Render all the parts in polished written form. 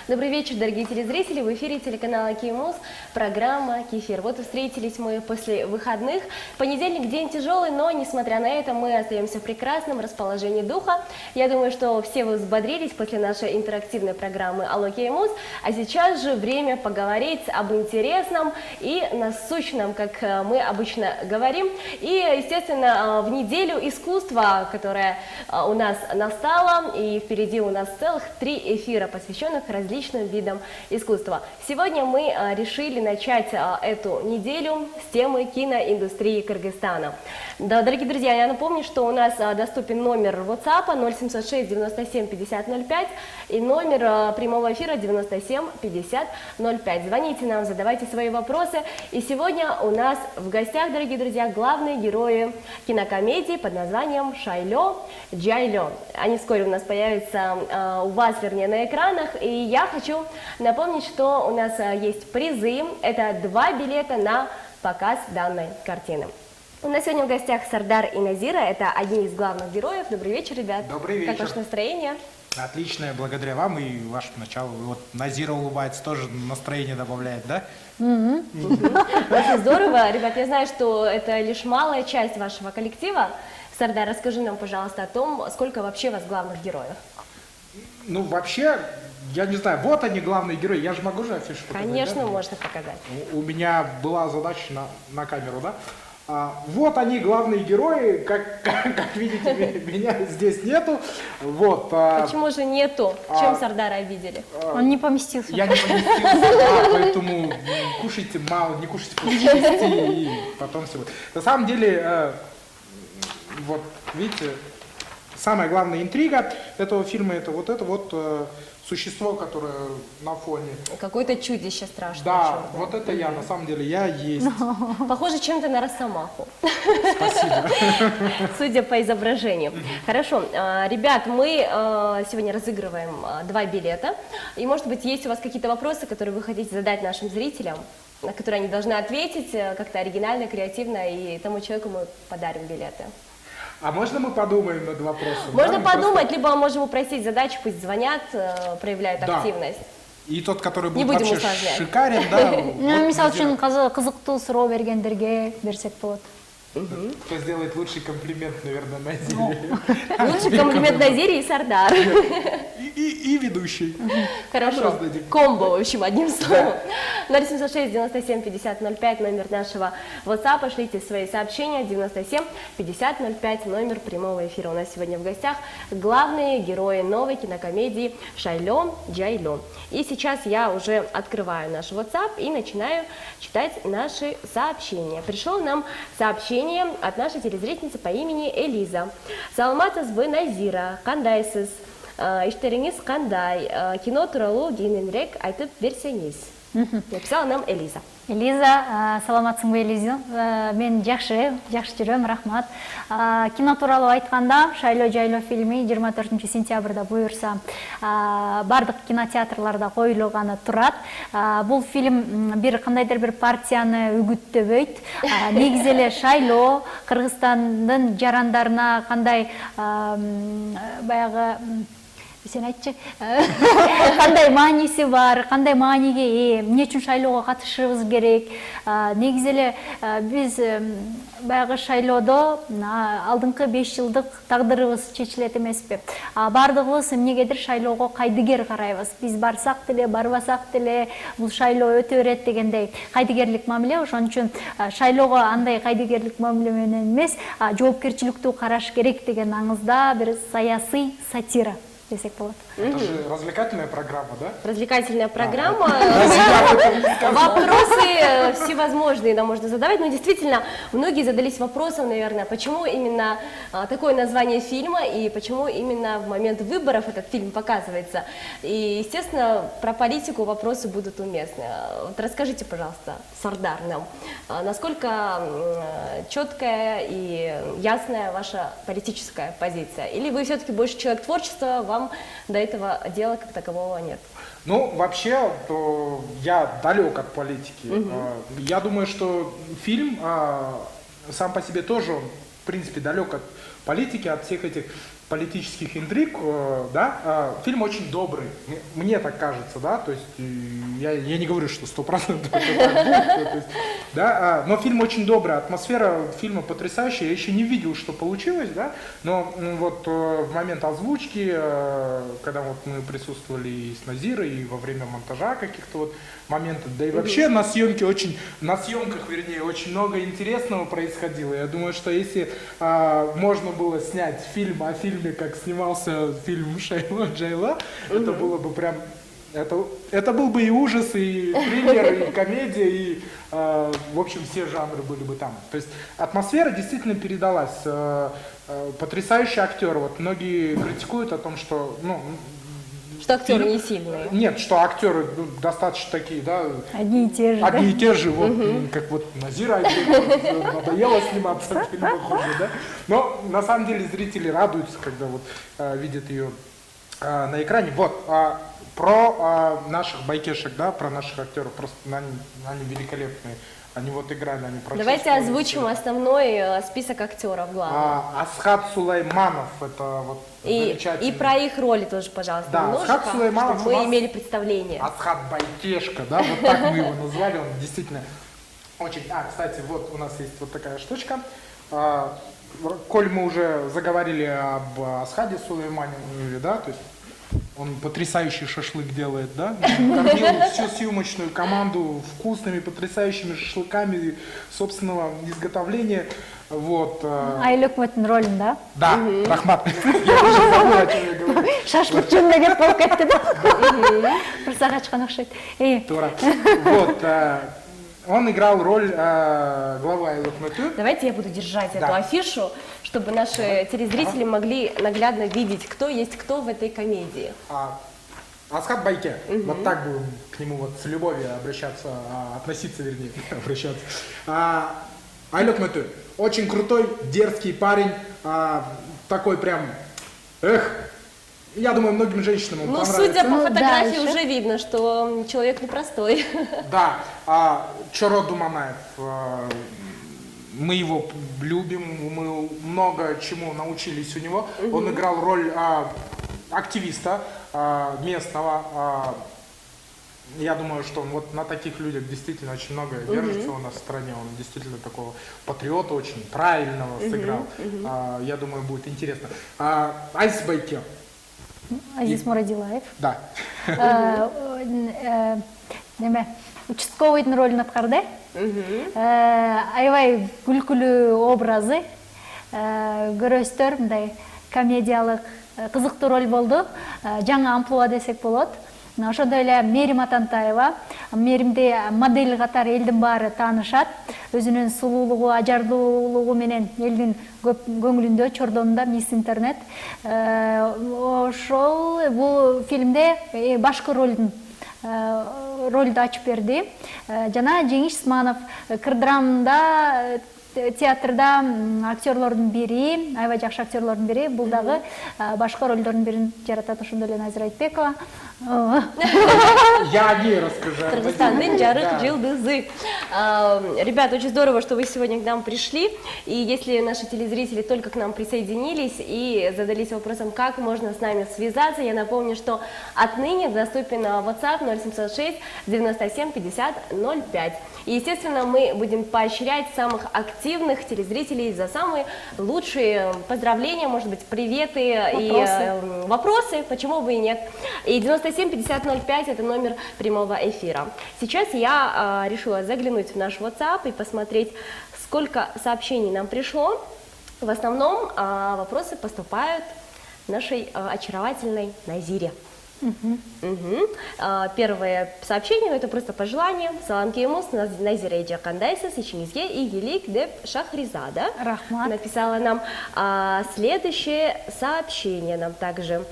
Добрый вечер, дорогие телезрители. В эфире телеканала Кимус, программа «Кефир». Вот и встретились мы после выходных. Понедельник день тяжелый, но, несмотря на это, мы остаемся в прекрасном расположении духа. Я думаю, что все вы взбодрились после нашей интерактивной программы «Алло, Кимус». А сейчас же время поговорить об интересном и насущном, как мы обычно говорим. И, естественно, в неделю искусства, которая у нас настала, и впереди у нас целых 3 эфира, посвященных различным видам искусства. Сегодня мы решили начать эту неделю с темы киноиндустрии Кыргызстана. Да, дорогие друзья, я напомню, что у нас доступен номер WhatsApp 0706 97 50 05 и номер прямого эфира 97 50 05. Звоните нам, задавайте свои вопросы. И сегодня у нас в гостях, дорогие друзья, главные герои кинокомедии под названием «Шайло Джайло». Они вскоре у нас появятся у вас, вернее, на экранах. И я хочу напомнить, что у нас есть призы. Это 2 билета на показ данной картины. У нас сегодня в гостях Сардар и Назира. Это одни из главных героев. Добрый вечер, ребят. Добрый вечер. Как ваше настроение? Отличное, благодаря вам и вашему началу. И вот Назира улыбается, тоже настроение добавляет, да? Очень здорово. Ребят, я знаю, что это лишь малая часть вашего коллектива. Сардар, расскажи нам, пожалуйста, о том, сколько вообще у вас главных героев. Ну, вообще, я не знаю, вот они, главные герои. Я же могу же афишу показать? Конечно, да? можно показать. У меня была задача на камеру, да? Вот они, главные герои, как видите, меня здесь нету. Вот, Почему же нету? Чем Сардара обидели? Он не поместился. Я не поместился, поэтому кушайте мало, не кушайте по-чисти, и потом все будет. На самом деле, вот видите, самая главная интрига этого фильма — это вот существо, которое на фоне. Какое-то чудище страшное. Да, черное. вот это я, на самом деле, я есть. Похоже чем-то на Росомаху. Спасибо. Судя по изображению. Хорошо, ребят, мы сегодня разыгрываем 2 билета. И, может быть, есть у вас какие-то вопросы, которые вы хотите задать нашим зрителям, на которые они должны ответить как-то оригинально, креативно, и тому человеку мы подарим билеты. А можно мы подумаем над вопросом? Можно Да, подумать, либо можем упростить задачу, пусть звонят, проявляют Да. активность. И тот, который Не будет будем вообще усложнять. шикарен, да. Мисал үчүн кызыктуу суроо бергендерге берсек болот. Кто сделает лучший комплимент, наверное, Назире. Лучший комплимент Назире и Сардар. И ведущий. Хорошо. Раздадим. Комбо, в общем, одним словом. 0706 97 50 05, номер нашего WhatsApp. Пошлите свои сообщения. 97 50 05, номер прямого эфира. У нас сегодня в гостях главные герои новой кинокомедии «Шайло Джайло». И сейчас я уже открываю наш WhatsApp и начинаю читать наши сообщения. Пришло нам сообщение от нашей телезрительницы по имени Элиза. Саламатсыз бы Назира, кандайсыз, иштериңиз кандай, кино тууралуу кийинирээк айтып берсеңиз. Написала нам Элиза. Элиза, саламатсыңбы Элиза? Мен жакшы жүрөм, рахмат. Кино тууралуу айтканда, «Шайло Жайло» фильми 24 сентябрда буюрса бардык кинотеатрларда коюлганы турат. Бул фильм бир кандайдыр бир партияны үгүттөбөйт. Негизи эле Шайло Кыргызстандын жарандарына кандай баягы сен айтчы, кандай мааниси бар, кандай мааниге ээ, эмне үчүн шайлоого катышыбыз керек. Негизи эле биз баягы шайлоодо алдыңкы 5 жылдык тагдырыбыз чечилет эмеспи. Бардыгыбыз эмнегедир шайлоого кайдыгер карайбыз. Биз барсак деле, барбасак деле бул шайлоо өтө берет дегендей кайдыгерлик мамиле. Ошон үчүн шайлоого андай кайдыгерлик мамиле менен эмес, жоопкерчиликтүү караш керек деген аңызда бир саясий сатира десек болот. Это же развлекательная программа, да? Развлекательная программа. Вопросы всевозможные нам можно задавать, но действительно многие задались вопросом, наверное, почему именно такое название фильма и почему именно в момент выборов этот фильм показывается. И, естественно, про политику вопросы будут уместны. Вот расскажите, пожалуйста, Сардар, нам, насколько четкая и ясная ваша политическая позиция? Или вы все-таки больше человек творчества, вам до этого дела как такового нет? Ну, вообще, я далек от политики. Я думаю, что фильм сам по себе тоже, в принципе, далек от политики, от всех этих политических интриг, да, фильм очень добрый, мне так кажется, да, то есть я не говорю, что 100% это так будет, то есть, да, но фильм очень добрый, атмосфера фильма потрясающая, я еще не видел, что получилось, да, но вот в момент озвучки, когда вот мы присутствовали и с Назирой, и во время монтажа каких-то вот моментов, да и вообще на съемках, вернее, очень много интересного происходило. Я думаю, что если можно было снять фильм о фильме, как снимался фильм Шайло Джайло, это было бы прям, это был бы и ужас, и триллер, и комедия, и, в общем, все жанры были бы там. То есть атмосфера действительно передалась. Потрясающий актер. Вот многие критикуют о том, что, ну, что актеры не сильные. Нет, что актеры достаточно такие, да. Одни и те же. Одни и те же, вот, как вот Назира надоело сниматься в фильмах уже, да. Но на самом деле зрители радуются, когда вот видят ее на экране. Вот, про наших байкешек, да, про наших актеров, просто они великолепные. Они вот играли, они прочувствовали. Давайте озвучим основной список актеров главных. Асхат Сулейманов, это вот замечательный. И про их роли тоже, пожалуйста, да, немножко, Асхат Сулейманов, чтобы мы имели представление. Асхат Байкешка, да, вот так мы его назвали, он действительно очень... кстати, вот у нас есть вот такая штучка. Коль мы уже заговорили об Асхаде Сулейманове, да, то есть он потрясающий шашлык делает, да? Кормил всю съемочную команду вкусными, потрясающими шашлыками собственного изготовления. Вот. Айлық мөтін ролін, да? Да, рахмат. Я уже забыл, о чем я говорю. Шашлық жөніне кеп болып кетті, да? Бір сағат шыққан ұқсайды. Тура. Вот. Он играл роль главы Айлық Мөтү. Давайте я буду держать эту афишу, чтобы наши телезрители могли наглядно видеть, кто есть кто в этой комедии. Асхат Байке. Вот так будем к нему вот с любовью обращаться, относиться, вернее, обращаться. Айлық Мөтү. Очень крутой, дерзкий парень. Такой прям, я думаю, многим женщинам он понравится. Судя по фотографии, дальше. уже видно, что человек непростой. Да, Чоро Думанаев, мы его любим, мы много чему научились у него. Он играл роль активиста местного. Я думаю, что он вот на таких людях действительно очень много держится у нас в стране. Он действительно такого патриота очень правильного сыграл. Я думаю, будет интересно. Азиз Байке. Азиз Мурадилаев. Да. Участковыйдың ролін атқарды. Аябай күлкілі образы, көрөстөр, мындай комедиялық қызықты роль болды. Жаңа амплуа десек болады. Ошондой эле Мерим Атантаева, Меримди модель катары элдин баары таанышат. Өзүнүн сулуулугу, ажарлуулугу менен элдин көп көңүлүндө, чордонунда мисс интернет. Ошол бул фильмде башкы ролду ачып берди. Жана Жеңиш Исманов Кырдырамда театрда актерлордун бири, аябай жакшы актерлордун бири, бул дагы башка ролдордун бирин жаратат, ошондой эле Назира Айтбекова. Я о ней расскажу. Кыргызстандын жарык жылдызы. Ребята, очень здорово, что вы сегодня к нам пришли. И если наши телезрители только к нам присоединились и задались вопросом, как можно с нами связаться, я напомню, что отныне доступен WhatsApp 0706 97 50 05. И, естественно, мы будем поощрять самых активных телезрителей за самые лучшие поздравления, может быть, приветы и вопросы, почему бы и нет. И 97 50 05 это номер прямого эфира. Сейчас я решила заглянуть в наш WhatsApp и посмотреть, сколько сообщений нам пришло. В основном вопросы поступают нашей очаровательной Назире. Первое сообщение, это просто пожелание. Салам Кеймус, Назира Эджа Кандайса, Сичимизге и Гелик Деп Шахризада. Рахмат. Написала нам. Следующее сообщение нам также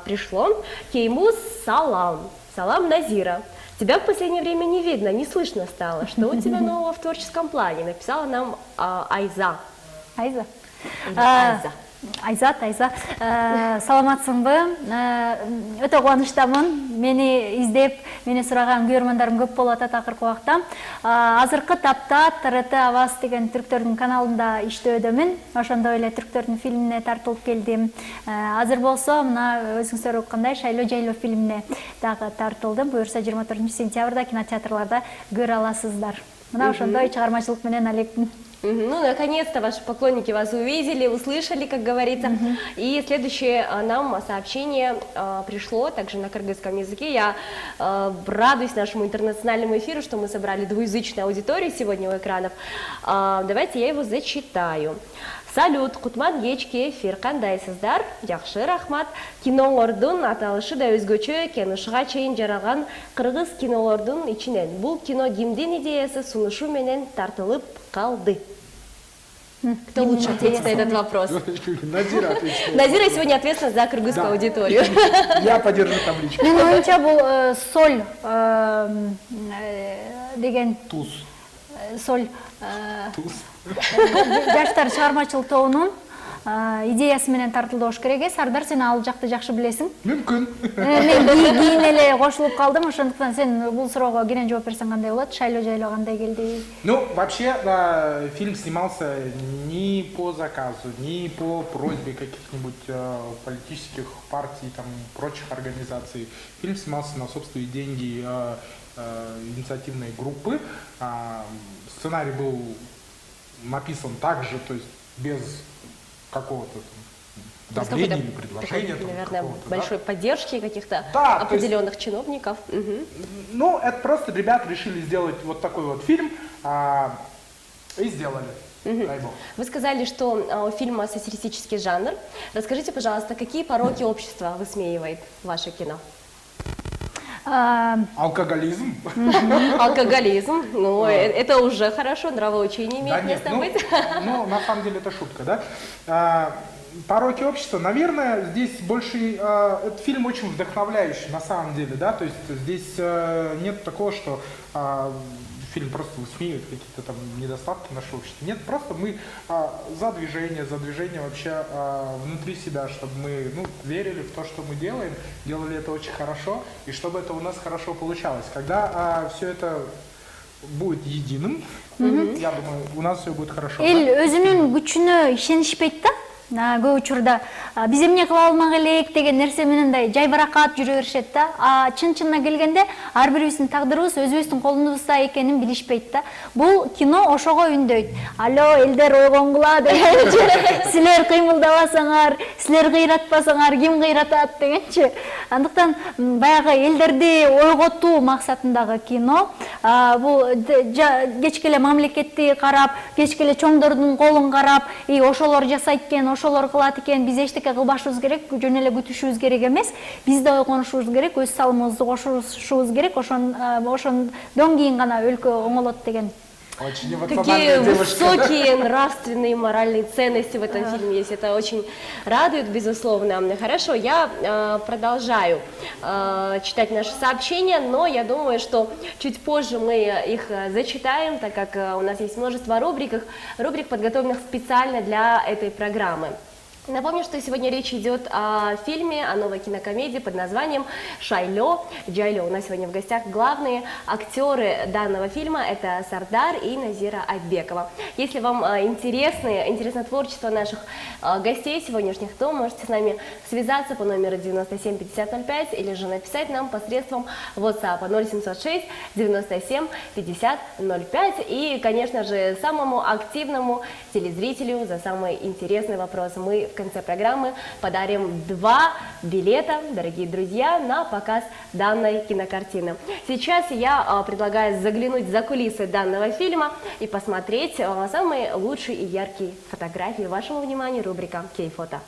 пришло. Кеймус, салам. Салам, Назира. Тебя в последнее время не видно, не слышно стало. Что у тебя нового в творческом плане? Написала нам Айза. Айза. Айза. Айзат, саламатсыңбы? Өтө кубанычтамын. Мени издеп, мени сураган көрөрмандарым көп болуп атат акыркы убакта. Азыркы тапта ТРТ Аваз деген түрктөрдүн каналында иштөөдөмүн. Ошондой эле түрктөрдүн фильмине тартылып келдим. Азыр болсо мына өзүңүздөр уккандай Шайлоо жайлоо фильмине дагы тартылдым. Буюрса 24-сентябрда кинотеатрларда көрө аласыздар. Мына ошондой чыгармачылык менен алектим. Ну, наконец-то ваши поклонники вас увидели, услышали, как говорится. И следующее нам сообщение пришло также на кыргызском языке. Я радуюсь нашему интернациональному эфиру, что мы собрали двуязычную аудиторию сегодня у экранов. Давайте я его зачитаю. Салют, Кутман кечки эфир кандайсыздар? Жакшы рахмат. Кинолордун аталышы да өзгөчө экен. Ушуга чейин жаралган кыргыз кинолордун ичинен бул кино кимдин идеясы сунушу менен тартылып калды? Кто лучше ответит на этот вопрос? Назира ответит. Назира сегодня ответственна за кыргызскую аудиторию. Я подержу табличку. Менин оюмча бул соль деген Туз. соль Туз. жаштар чыгармачылык тобунун идеясы менен тартылды болуш керек. Сардар, сен ал жакты жакшы билесиң. Мүмкүн. Мен кийин эле кошулуп калдым, ошондуктан сен бул суроого кенен жооп берсең кандай болот? Шайлоо жайлоо кандай келди? Ну, вообще, фильм снимался не по заказу, не по просьбе каких-нибудь политических партий, там, прочих организаций. Фильм снимался на собственные деньги инициативной группы. Сценарий был написан также, то есть без какого-то давления или предложения. Такой, наверное, большой поддержки каких-то Да, определенных чиновников. Ну, это просто ребята решили сделать вот такой вот фильм и сделали. Дай бог. Вы сказали, что у фильма сатирический жанр. Расскажите, пожалуйста, какие пороки общества высмеивает ваше кино? Алкоголизм. Алкоголизм, ну это уже хорошо, нравоучение имеет место быть. Ну, на самом деле это шутка, да? Пороки общества, наверное, здесь больше, этот фильм очень вдохновляющий, на самом деле, да, то есть здесь нет такого, что фильм просто высмеивает какие-то там недостатки нашего общества. Нет, просто мы за движение вообще внутри себя, чтобы мы верили в то, что мы делаем, делали это очень хорошо, и чтобы это у нас хорошо получалось. Когда все это будет единым, я думаю, у нас все будет хорошо. Эл өзүнүн күчүнө ишенишпейт да. Көп учурда биз эмне кыла алмак элек деген нерсе менен да жайбаракат жүрө беришет да. Чын-чынына келгенде ар бирибиздин тагдырыбыз өзүбүздүн колубузда экенин билишпейт да. Бул кино ошого үндөйт. Алло, элдер ойгонгула дегенчи, силер кыймылдабасаңар, силер кыйратпасаңар ким кыйратат дегенчи. Андыктан баягы элдерди ойготуу максатындагы кино. Бул кечке эле мамлекетти карап, кечке эле чоңдордун колун карап, ошолор жасайт экен, ошолор кылат экен, биз эчтеке кылбашыбыз керек, жөн эле күтүшүбүз керек эмес. Биз да ойгонушубуз керек, өз салымыбызды кошушубуз керек. Ошондон кийин гана өлкө оңолот деген. Какие высокие нравственные, моральные ценности в этом фильме есть. Это очень радует, безусловно. Хорошо, я продолжаю читать наши сообщения, но я думаю, что чуть позже мы их зачитаем, так как у нас есть множество рубрик, подготовленных специально для этой программы. Напомню, что сегодня речь идет о фильме, о новой кинокомедии под названием «Шайлоо жайлоо». У нас сегодня в гостях главные актеры данного фильма – это Сардар и Назира Айтбекова. Если вам интересно творчество наших гостей сегодняшних, то можете с нами связаться по номеру 97 50 05 или же написать нам посредством WhatsApp 0706 97 50 05. И, конечно же, самому активному телезрителю за самый интересный вопрос мы в конце программы подарим 2 билета, дорогие друзья, на показ данной кинокартины. Сейчас я предлагаю заглянуть за кулисы данного фильма и посмотреть самые лучшие и яркие фотографии. Вашему вниманию рубрика «Кей-фото».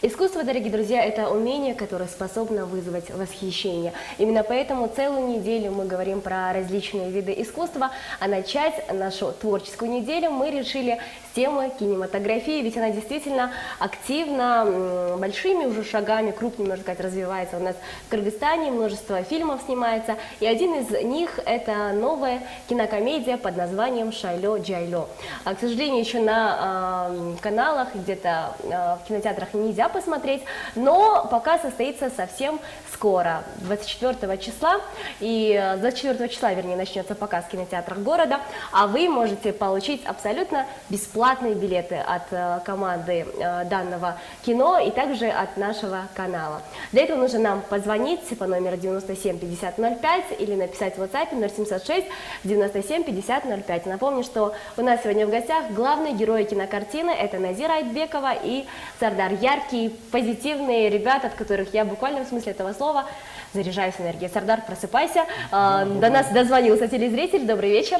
Искусство, дорогие друзья, это умение, которое способно вызвать восхищение. Именно поэтому целую неделю мы говорим про различные виды искусства, а начать нашу творческую неделю мы решили с темы кинематографии, ведь она действительно активно, большими уже шагами, крупными, можно сказать, развивается у нас в Кыргызстане, множество фильмов снимается, и один из них это новая кинокомедия под названием «Шайло Джайло». К сожалению, еще на каналах, где-то в кинотеатрах нельзя посмотреть, но показ состоится совсем скоро, 24 числа, и 24 числа, вернее, начнется показ в кинотеатрах города, а вы можете получить абсолютно бесплатные билеты от команды данного кино и также от нашего канала. Для этого нужно нам позвонить по номеру 97 50 05 или написать в WhatsApp 0706 97 50 05. Напомню, что у нас сегодня в гостях главные герои кинокартины, это Назира Айтбекова и Сардар. Яркие, позитивные ребята, от которых я в буквальном смысле этого слова заряжаюсь энергией. Сардар, просыпайся. До нас дозвонился телезритель. Добрый вечер.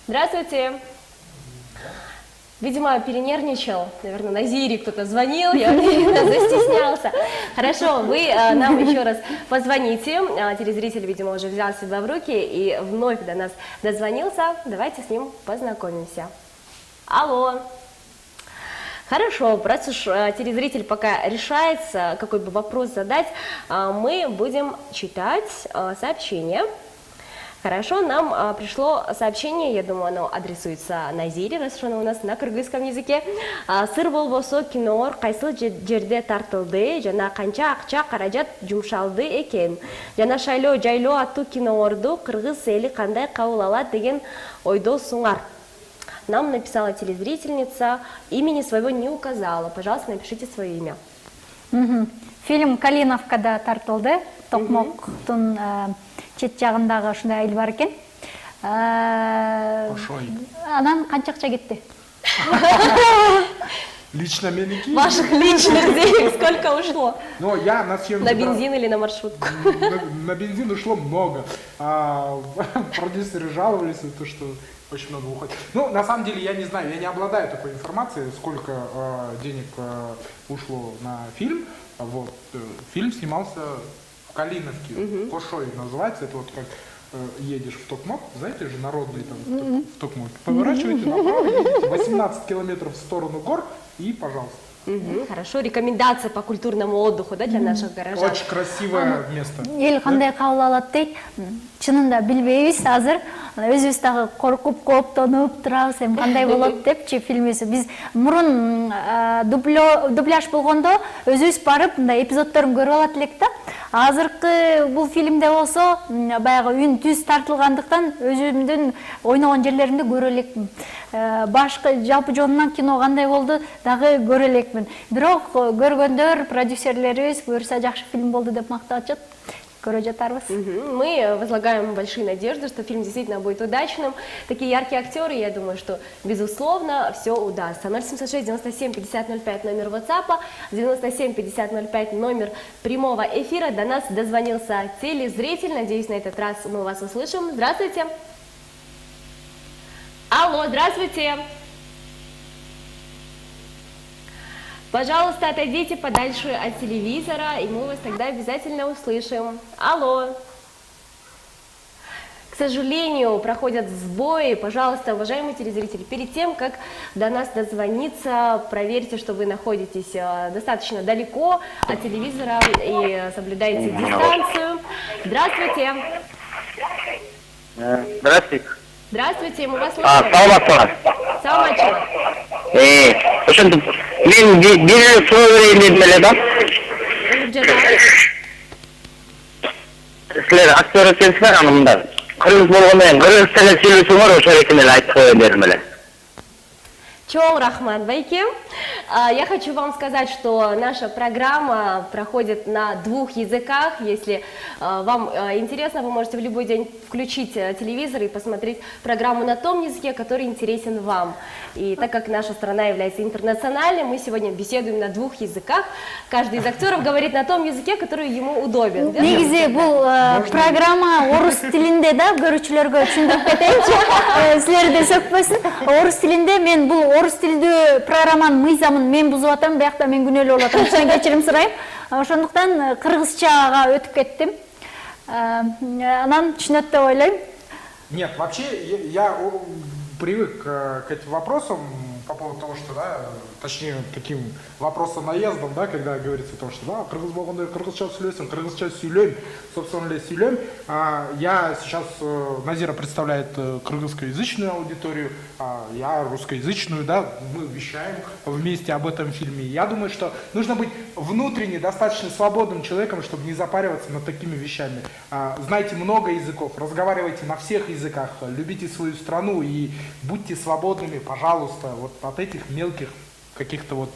Здравствуйте. Видимо, перенервничал, наверное, Назире кто-то звонил, я уверена, застеснялся. Хорошо, вы нам еще раз позвоните, телезритель, видимо, уже взял себя в руки и вновь до нас дозвонился, давайте с ним познакомимся. Алло. Хорошо, раз уж телезритель пока решается, какой бы вопрос задать, мы будем читать сообщение. Хорошо, нам пришло сообщение, я думаю, оно адресуется Назире, раз уж оно у нас на кыргызском языке. Сыр болбосо киноор кайсыл жерде тартылды, жана канча акча каражат жумшалды экен. Жана Шайло Жайло аттуу киноорду кыргыз эли кандай кабыл алат деген ойдосуңар. Нам написала телезрительница, имени своего не указала. Пожалуйста, напишите свое имя. Фильм Калиновкада тартылды, Токмоктун чет жагындагы ушундай айыл бар экен. Ошой. Анан канча акча кетти? Лично меники. Ваших личных денег сколько ушло? Но я на съемке... На бензин или на маршрутку? На бензин ушло много. Продюсеры жаловались на то, что очень много уходит. Ну, на самом деле, я не знаю, я не обладаю такой информацией, сколько денег ушло на фильм. Вот. Фильм снимался в Калиновке, Кошой называется, это вот как едешь в Токмок, знаете же, народный там в Токмок, поворачиваете направо, едете 18 километров в сторону гор и, пожалуйста. Хорошо, рекомендация по культурному отдыху, да, для наших горожан. Очень красивое место. Эл кандай кабыл алат дейт, чынында билбейбиз азыр. Өзүбүз дагы коркуп, кооптонуп турабыз, эми кандай болот депчи фильмибиз. Биз мурун дубляж болгондо өзүбүз барып мындай эпизоддорун көрүп алат элек да. Азыркы бул фильмде болсо баягы үн түз тартылгандыктан өзүмдүн ойногон жерлеримди көрө элекмин. Башкы жалпы жонунан кино кандай болду дагы көрө элекмин. Бирок көргөндөр, продюсерлерибиз буюрса жакшы фильм болду деп макташат. Мы возлагаем большие надежды, что фильм действительно будет удачным. Такие яркие актеры, я думаю, что безусловно все удастся. 0706 97 50 05 номер WhatsApp, 97 50 05 номер прямого эфира. До нас дозвонился телезритель. Надеюсь, на этот раз мы вас услышим. Здравствуйте. Алло, здравствуйте. Пожалуйста, отойдите подальше от телевизора, и мы вас тогда обязательно услышим. Алло. К сожалению, проходят сбои. Пожалуйста, уважаемые телезрители, перед тем, как до нас дозвониться, проверьте, что вы находитесь достаточно далеко от телевизора и соблюдаете дистанцию. Здравствуйте. Здравствуйте. Здравствуйте, мы вас слушаем. Саламатчылык. Ошондо мен бир суроо берейин дедим эле да. Силер актер экенсиздер, аны мындай кыргыз болгондо менен кыргыз тилинде сүйлөшсөңөр ошол экен эле айтып коеюн дедим эле. Чоу, Рахман Байки. Я хочу вам сказать, что наша программа проходит на 2 языках. Если вам интересно, вы можете в любой день включить телевизор и посмотреть программу на том языке, который интересен вам. И так как наша страна является интернациональной, мы сегодня беседуем на 2 языках. Каждый из актеров говорит на том языке, который ему удобен. Негизи бул программа орус тилинде да, көрүүчүлөргө түшүндүрүп кетейинчи. Силерди сөкпөсүн. Орус тилинде мен бул орыс тилдүү программанын мыйзамын мен бузуп атам, биякта мен күнөөлүү болуп атам. Ошон кечирим сурайм. Ошондуктан кыргызчага өтүп кеттим. Анан түшүнөт деп ойлойм. Нет, вообще я привык к этим вопросам по поводу того, что, да, точнее, таким вопросом наездом, да, когда говорится о том, что, да, кыргыз болгондо кыргызча сүйлөйм, собственно, сүйлөйм. Я сейчас, Назира представляет кыргызскоязычную аудиторию, я русскоязычную, да, мы вещаем вместе об этом фильме. Я думаю, что нужно быть внутренне достаточно свободным человеком, чтобы не запариваться над такими вещами. Знайте много языков, разговаривайте на всех языках, любите свою страну и будьте свободными, пожалуйста, вот от этих мелких каких-то вот,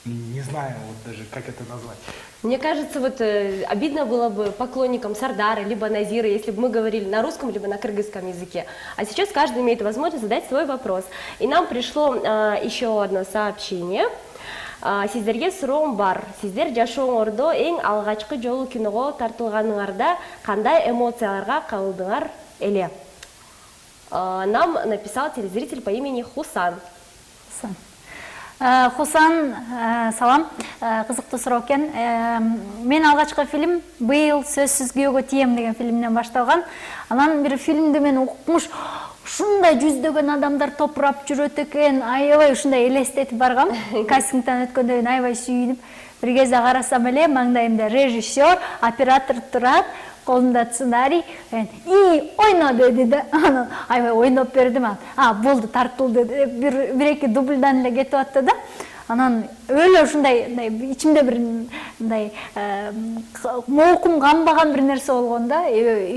не знаю, вот даже как это назвать. Мне кажется, вот обидно было бы поклонникам Сардара, либо Назира, если бы мы говорили на русском, либо на кыргызском языке. А сейчас каждый имеет возможность задать свой вопрос. И нам пришло еще одно сообщение. Сиздерге суроом бар. Сиздер жашооңордо эң алгачкы жолу киного тартылганыңарда кандай эмоцияларга кабылдыңар эле? Нам написал телезритель по имени Хусан. Хусан, салам, кызыктуу суроо экен. Мен алгачкы фильм быйыл сөзсүз күйөөгө тием деген фильмден башталган. Анан бир фильмди мен укмуш, ушундай жүздөгөн адамдар топурап жүрөт экен, аябай ушундай элестетип баргам. Кастингден өткөндөн кийин аябай сүйүнүп, бир кезде карасам эле маңдайымда режиссер, оператор турат, колумда сценарий, и ойно деди да, анан аябай ойноп бердим. Болду, тартылды, бир-эки дубльдан эле кетип атты да. Анан өлө ушундай ичимде бир мындай моокум камбаган бир нерсе болгон да.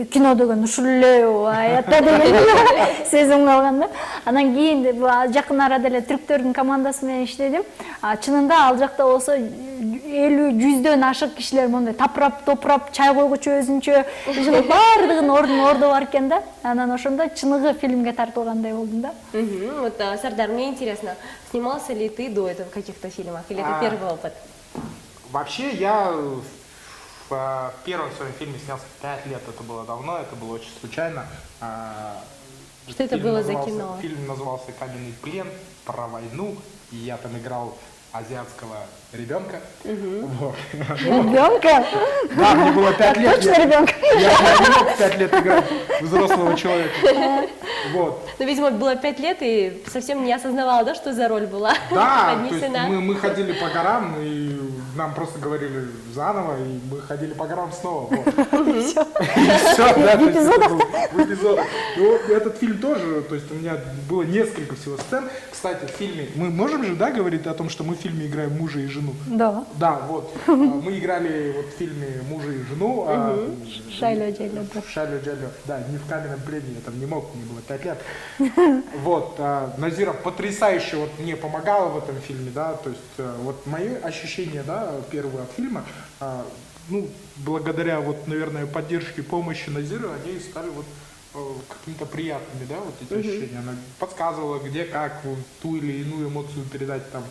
Кино деген ушул эле аятта деген сезим калган да. Анан кийин жакын арада эле түрктөрдүн командасы менен иштедим. Чынында ал жакта болсо 50-100дөн ашык кишилер мондай тапырап, топурап, чай койгучу өзүнчө баардыгынын орду бар экен да. Анан ошондо чыныгы фильмге тартылгандай болдум да. Вот, Сардар, мне интересно, снимался ли ты до этого в каких-то фильмах, или это первый опыт? Вообще, я в первом своем фильме снялся 5 лет, это было давно, это было очень случайно. Что это было за кино? Фильм назывался «Каменный плен», про войну, и я там играл азиатского ребенка. Ребенка? Да, мне было 5 лет. Точно ребенка? Я не мог в 5 лет играть взрослого человека. Вот. Ну, видимо, было 5 лет и совсем не осознавала, да, что за роль была Да, то есть отнесена. мы ходили по горам, и нам просто говорили заново, и мы ходили по горам снова. Вот. Все, да, в эпизодах. И вот этот фильм тоже, то есть у меня было несколько всего сцен. Кстати, в фильме, мы можем же, да, говорить о том, что мы в фильме играем мужа и жену? Да. Да, вот. Мы играли вот в фильме мужа и жену. Шайло-джайло. Шайло-джайло, да, не в каменном плене, я там не мог, мне было 5 лет. Вот, Назира потрясающе вот мне помогала в этом фильме, да, то есть вот мои ощущения, да, первые от фильма, ну, благодаря вот, наверное, поддержке, помощи Назиры, они стали вот какими-то приятными, да, вот эти ощущения. Она подсказывала, где, как, ту или иную эмоцию передать там,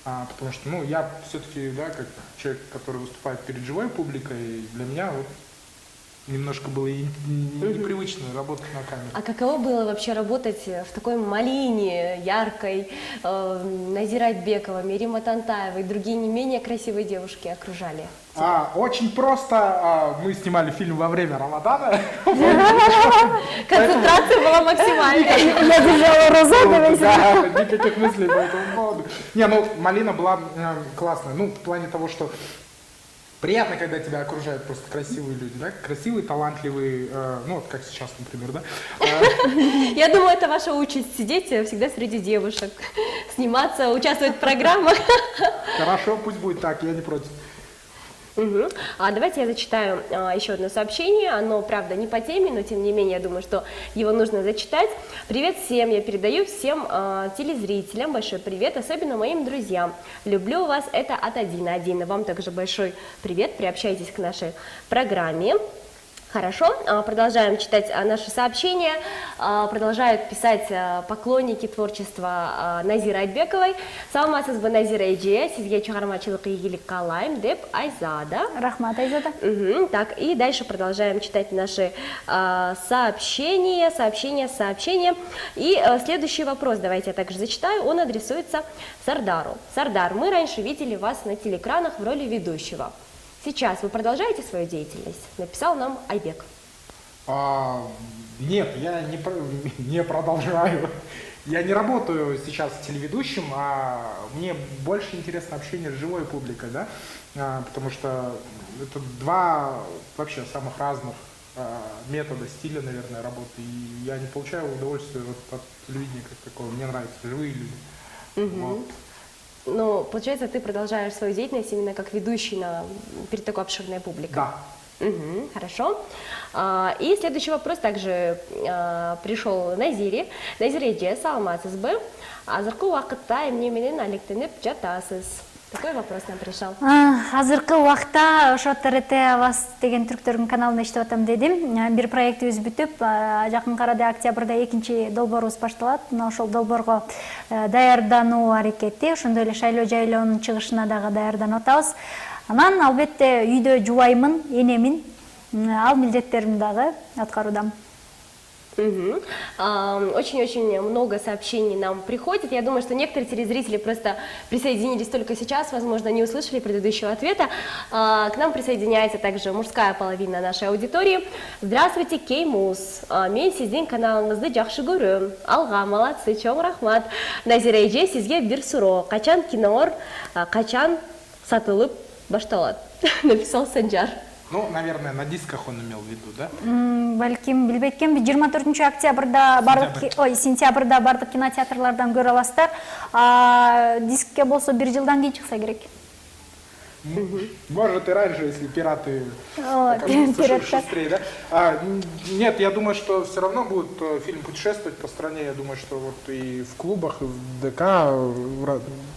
потому что, ну, я все-таки, да, как человек, который выступает перед живой публикой, для меня вот немножко было непривычно работать на камере. А каково было вообще работать в такой малине яркой, Назира Айтбекова, Мирима Тантаева и другие не менее красивые девушки окружали? Очень просто. Мы снимали фильм во время Рамадана. Концентрация была максимальная. Я держала розу, да, никаких мыслей по этому поводу. Не, ну, малина была классная. Ну, в плане того, что приятно, когда тебя окружают просто красивые люди, да? Красивые, талантливые, ну, вот как сейчас, например, да? Я думаю, это ваша участь, сидеть всегда среди девушек, сниматься, участвовать в программах. Хорошо, пусть будет так, я не против. Давайте я зачитаю еще одно сообщение. Оно, правда, не по теме, но тем не менее, я думаю, что его нужно зачитать. Привет всем, я передаю всем телезрителям большой привет, особенно моим друзьям. Люблю вас, это от 1 на 1. Вам также большой привет, приобщайтесь к нашей программе. Хорошо, продолжаем читать наши сообщения. Продолжают писать поклонники творчества Назира Айтбековой. Саламатсыз бы, Назира Эйджия, сизге чыгармачылык ийгилик каалайм деп Айзада. Рахмат, Айзада. Так, и дальше продолжаем читать наши сообщения. И следующий вопрос, давайте я также зачитаю, он адресуется Сардару. Сардар, мы раньше видели вас на телеэкранах в роли ведущего. Сейчас вы продолжаете свою деятельность? Написал нам Айбек. Нет, я не продолжаю. Я не работаю сейчас телеведущим, а мне больше интересно общение с живой публикой, да? Потому что это два вообще самых разных метода, стиля, наверное, работы. И я не получаю удовольствия от телевидения как такого. Мне нравятся живые люди. Вот. Ну, получается, ты продолжаешь свою деятельность именно как ведущий перед такой обширной публикой. Да. Хорошо. И следующий вопрос также пришел Назире. Назире Эйджия, саламатсыз бы. Азыркы уақытта эмне менен алектенип жатасыз? Такой вопрос нам пришел. Азыркы убакта ошо ТРТ Аваз деген түрктөрдүн каналында иштеп атам дедим. Бир проектибиз бүтүп, жакын арада октябрда экинчи долбоорубуз башталат. Мына ошол долбоорго даярдануу аракети, ошондой эле шайлоо жайлоонун чыгышына дагы даярданып атабыз. Анан албетте үйдө жубаймын, энемин, ал милдеттеримди дагы аткаруудам. Очень-очень много сообщений нам приходит. Я думаю, что некоторые телезрители просто присоединились только сейчас, возможно, не услышали предыдущего ответа. К нам присоединяется также мужская половина нашей аудитории. Здравствуйте, Кеймус. Мен сиздин каналыңызды жакшы көрөм. Алга, молодцы, чоң рахмат. Назира Эйже, сизге бир суроо. Качан кинолор, качан сатылып башталат? Написал Санжар. Ну, наверное, на дисках он имел в виду, да? Балким билбейт экенби, 24 октябрда сентябрда бардык кинотеатрлардан көрө аласыздар. Дискке болсо 1 жылдан кийин чыкса керек. Может и раньше, если пираты окажутся шустрее, да? Нет, я думаю, что все равно будет фильм путешествовать по стране. Я думаю, что вот и в клубах, и в ДК,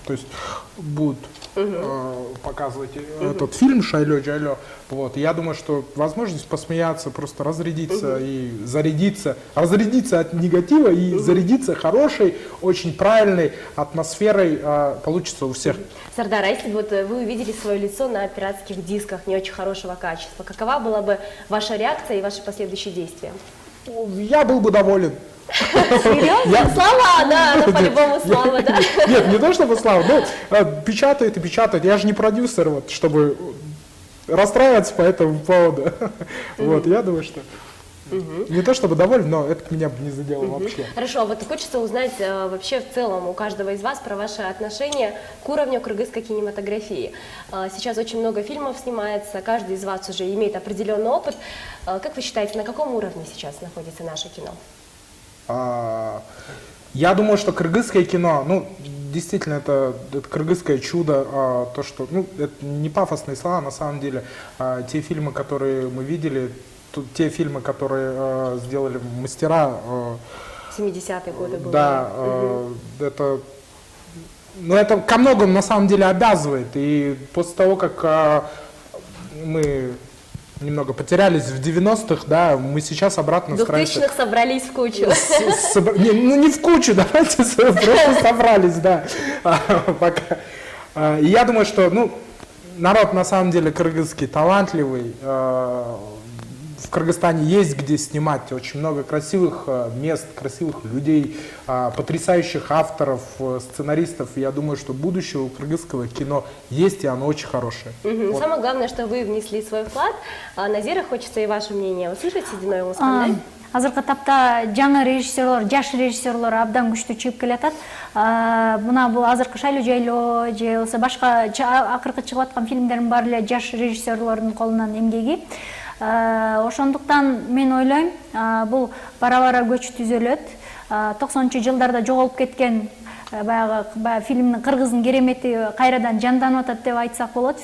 то есть будут показывать этот фильм «Шайло Джайло». Вот. Я думаю, что возможность посмеяться, просто разрядиться и зарядиться от негатива и зарядиться хорошей, очень правильной атмосферой получится у всех. Сардар, а если бы вы увидели свое лицо на пиратских дисках не очень хорошего качества, какова была бы ваша реакция и ваши последующие действия? Я был бы доволен. Серьезно? Слава, да, по-любому слава, да? Нет, не то чтобы слава, но печатает и печатает. Я же не продюсер, вот, чтобы расстраиваться по этому поводу. Вот, я думаю, что не то чтобы доволен, но это меня бы не задело вообще. Хорошо, вот хочется узнать вообще в целом у каждого из вас про ваше отношение к уровню кыргызской кинематографии. Сейчас очень много фильмов снимается, каждый из вас уже имеет определенный опыт. Как вы считаете, на каком уровне сейчас находится наше кино? Я думаю, что кыргызское кино, ну, действительно, это кыргызское чудо, то, что, ну, это не пафосные слова, на самом деле, те фильмы, которые мы видели, те фильмы, которые сделали мастера. 70-е годы были. Да, это, ну, это ко многому на самом деле обязывает, и после того, как мы немного потерялись в 90-х, да, мы сейчас обратно стараемся... В 2000-х собрались в кучу. Не в кучу, давайте просто собрались, да. И я думаю, что, ну, народ на самом деле кыргызский талантливый. В Кыргызстане есть где снимать, очень много красивых мест, красивых людей, потрясающих авторов, сценаристов. И я думаю, что будущее у кыргызского кино есть, и оно очень хорошее. Вот. Самое главное, что вы внесли свой вклад. Назира, хочется и ваше мнение услышать, Сединой Мускандай. Азыркы тапта жаңы режиссерлор, жаш режиссерлор абдан күчтүү чыгып келатат. Мына бул азыркы Шайлоо Жайлоо же болсо башка акыркы чыгып аткан фильмдердин баары эле жаш режиссерлордун колунан эмгеги. Ошондуктан мен ойлойм, бул бара-бара көч түзөлөт. 90-жылдарда жоголуп кеткен баягы фильмдин кыргыздын керемети кайрадан жанданып атат деп айтсак болот.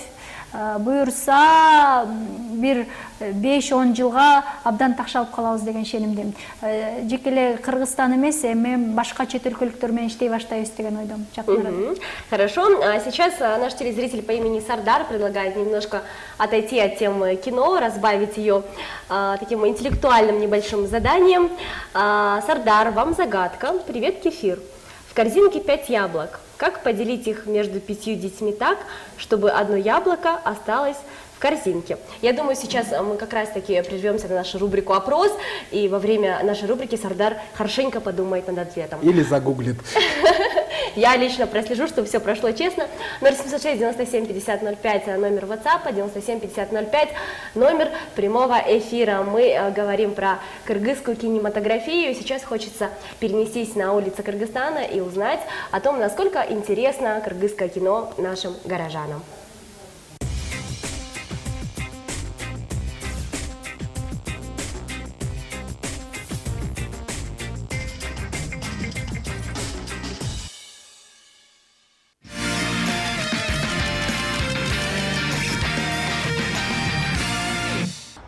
буюрса бир 5-10 жылга абдан такшалып калабыз деген ишенимдемин. Жеке эле Кыргызстан эмес, эми башка чет өлкөлүктөр менен иштей баштайбыз деген ойдомун. Хорошо. Сейчас наш телезритель по имени Сардар предлагает немножко отойти от темы кино, разбавить ее таким интеллектуальным небольшим заданием. Сардар, вам загадка. Привет, Кефир. В корзинке 5 яблок. Как поделить их между 5 детьми так, чтобы одно яблоко осталось в корзинке? Я думаю, сейчас мы как раз-таки прервемся на нашу рубрику «Опрос», и во время нашей рубрики Сардар хорошенько подумает над ответом. Или загуглит. Я лично прослежу, чтобы все прошло честно. 0706 97 50 05 номер WhatsApp, 97 50 05 номер прямого эфира. Мы говорим про кыргызскую кинематографию. Сейчас хочется перенестись на улицы Кыргызстана и узнать о том, насколько интересно кыргызское кино нашим горожанам.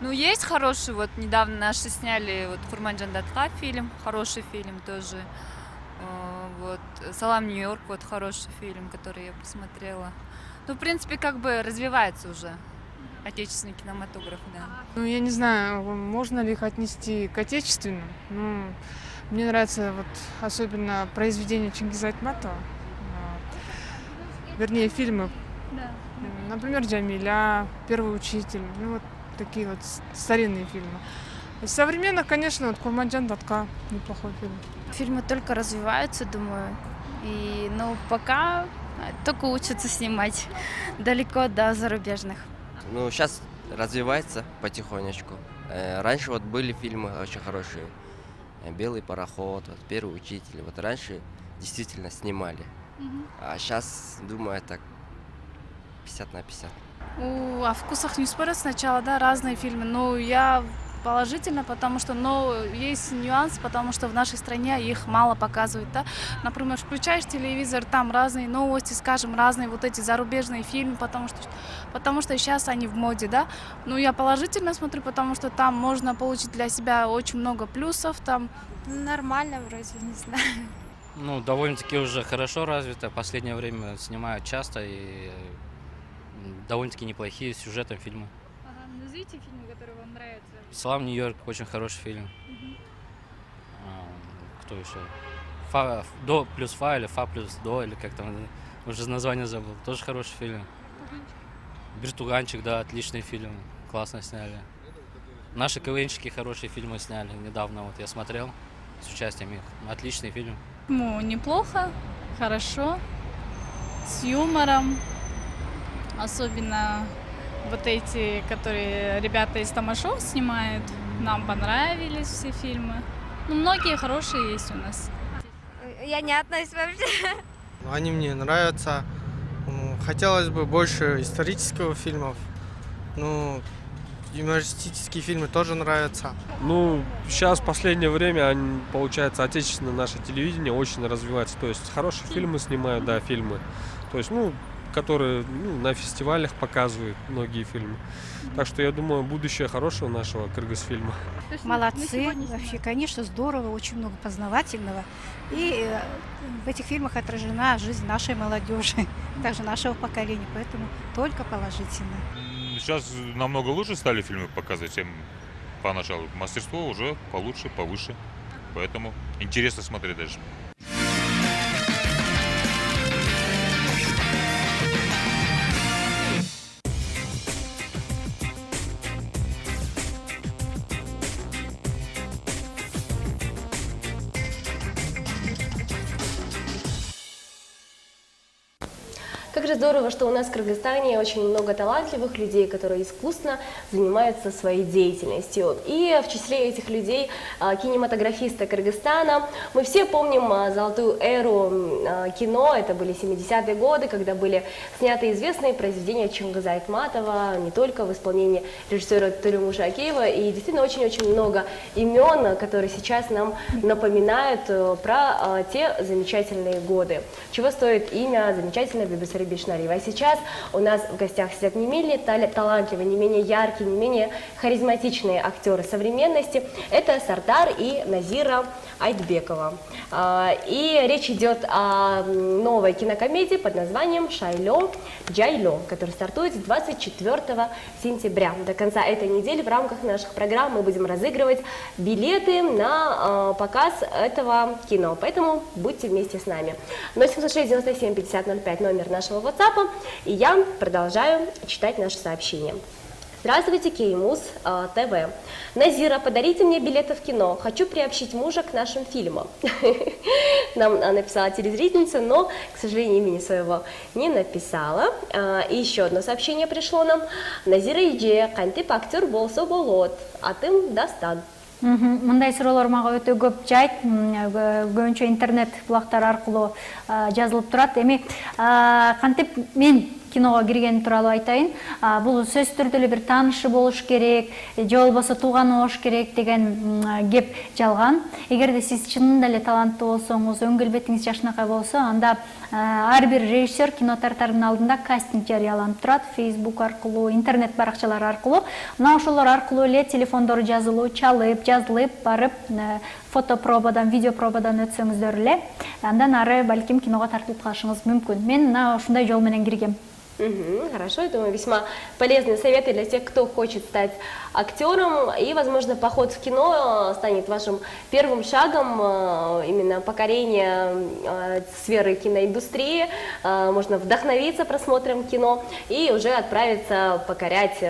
Ну, есть хороший, вот недавно наши сняли вот Курманджан Датка фильм, хороший фильм тоже. Вот Салам Нью-Йорк, вот хороший фильм, который я посмотрела. Ну, в принципе, как бы развивается уже отечественный кинематограф, да. Ну, я не знаю, можно ли их отнести к отечественным. Ну, мне нравится вот особенно произведение Чингиза Айтматова. Вернее, фильмы. Да. Например, «Джамиля», «Первый учитель». Ну, вот такие вот старинные фильмы. Из современных, конечно, вот Курманджан Датка неплохой фильм. Фильмы только развиваются, думаю. Но пока только учатся снимать. Далеко до зарубежных. Ну, сейчас развивается потихонечку. Раньше вот были фильмы очень хорошие. «Белый пароход», вот «Первый учитель». Вот раньше действительно снимали. А сейчас, думаю, это 50/50. О вкусах не спорят сначала, да, разные фильмы. Но я положительно, потому что, есть нюанс, потому что в нашей стране их мало показывают, да. Например, включаешь телевизор, там разные новости, скажем, разные вот эти зарубежные фильмы, потому что сейчас они в моде, да. Но я положительно смотрю, потому что там можно получить для себя очень много плюсов, там. Нормально вроде, не знаю. Ну, довольно-таки уже хорошо развито, в последнее время снимают часто и довольно-таки неплохие сюжетом фильмы. Назовите фильмы, которые вам нравятся. «Салам Нью-Йорк» очень хороший фильм. Кто еще? «До плюс фа» или «Фа плюс до», или как там, уже название забыл. Тоже хороший фильм. «Бертуганчик», да, отличный фильм, классно сняли. Наши КВНщики хорошие фильмы сняли недавно, вот я смотрел с участием их. Отличный фильм. Ну, неплохо, хорошо, с юмором. Особенно вот эти, которые ребята из Тамашов снимают. Нам понравились все фильмы. Ну, многие хорошие есть у нас. Я не отношусь вообще. Они мне нравятся. Хотелось бы больше исторического фильмов. Ну, юмористические фильмы тоже нравятся. Ну, сейчас в последнее время, получается, отечественное наше телевидение очень развивается. То есть хорошие фильмы снимают, да, фильмы. То есть, которые на фестивалях показывают многие фильмы. Так что я думаю, будущее хорошего нашего кыргызфильма. Молодцы, вообще, конечно, здорово, очень много познавательного. И в этих фильмах отражена жизнь нашей молодежи, также нашего поколения, поэтому только положительно. Сейчас намного лучше стали фильмы показывать, чем поначалу. Мастерство уже получше, повыше, поэтому интересно смотреть дальше. Как же здорово, что у нас в Кыргызстане очень много талантливых людей, которые искусно занимаются своей деятельностью. И в числе этих людей кинематографисты Кыргызстана. Мы все помним золотую эру кино, это были 70-е годы, когда были сняты известные произведения Чингиза Айтматова, не только в исполнении режиссера Турюмуша Акеева, и действительно очень-очень много имен, которые сейчас нам напоминают про те замечательные годы. Чего стоит имя замечательной Бибисари Бишнариева. А сейчас у нас в гостях сидят не менее талантливые, не менее яркие, не менее харизматичные актеры современности. Это Сардар и Назира Айтбекова. И речь идет о новой кинокомедии под названием «Шайло Джайло», которая стартует 24 сентября. До конца этой недели в рамках наших программ мы будем разыгрывать билеты на показ этого кино. Поэтому будьте вместе с нами. 076 97 50 05 номер нашего WhatsApp. И я продолжаю читать наши сообщения. Здравствуйте, Кеймус ТВ. Назира, подарите мне билеты в кино. Хочу приобщить мужа к нашим фильмам. Нам написала телезрительница, но, к сожалению, имени своего не написала. И еще одно сообщение пришло нам. Назира идея, кантип актер болсо болот, атым дастан. Мындай суроолор мага өтө көп жайт, көбүнчө интернет булактар аркылуу жазылып турат. Эми кантип мен киного кирген тууралуу айтайын. Бул сөзсүз түрдө эле бир таанышы болуш керек, же болбосо тууганы болуш керек деген кеп жалган. Эгерде сиз чынында эле таланттуу болсоңуз, өң келбетиңиз жакшынакай болсо, анда ар бир режиссер кино тартардын алдында кастинг жарыяланып турат, Facebook аркылуу, интернет баракчалар аркылуу. Мына ошолор аркылуу эле телефондору жазылып, жазылып барып, фотопробадан, видеопробадан өтсөңүздөр эле, андан ары балким киного тартылып калышыңыз мүмкүн. Мен мына ушундай жол менен киргем. Хорошо, я думаю, весьма полезные советы для тех, кто хочет стать актером, и, возможно, поход в кино станет вашим первым шагом именно покорения сферы киноиндустрии. Можно вдохновиться просмотром кино и уже отправиться покорять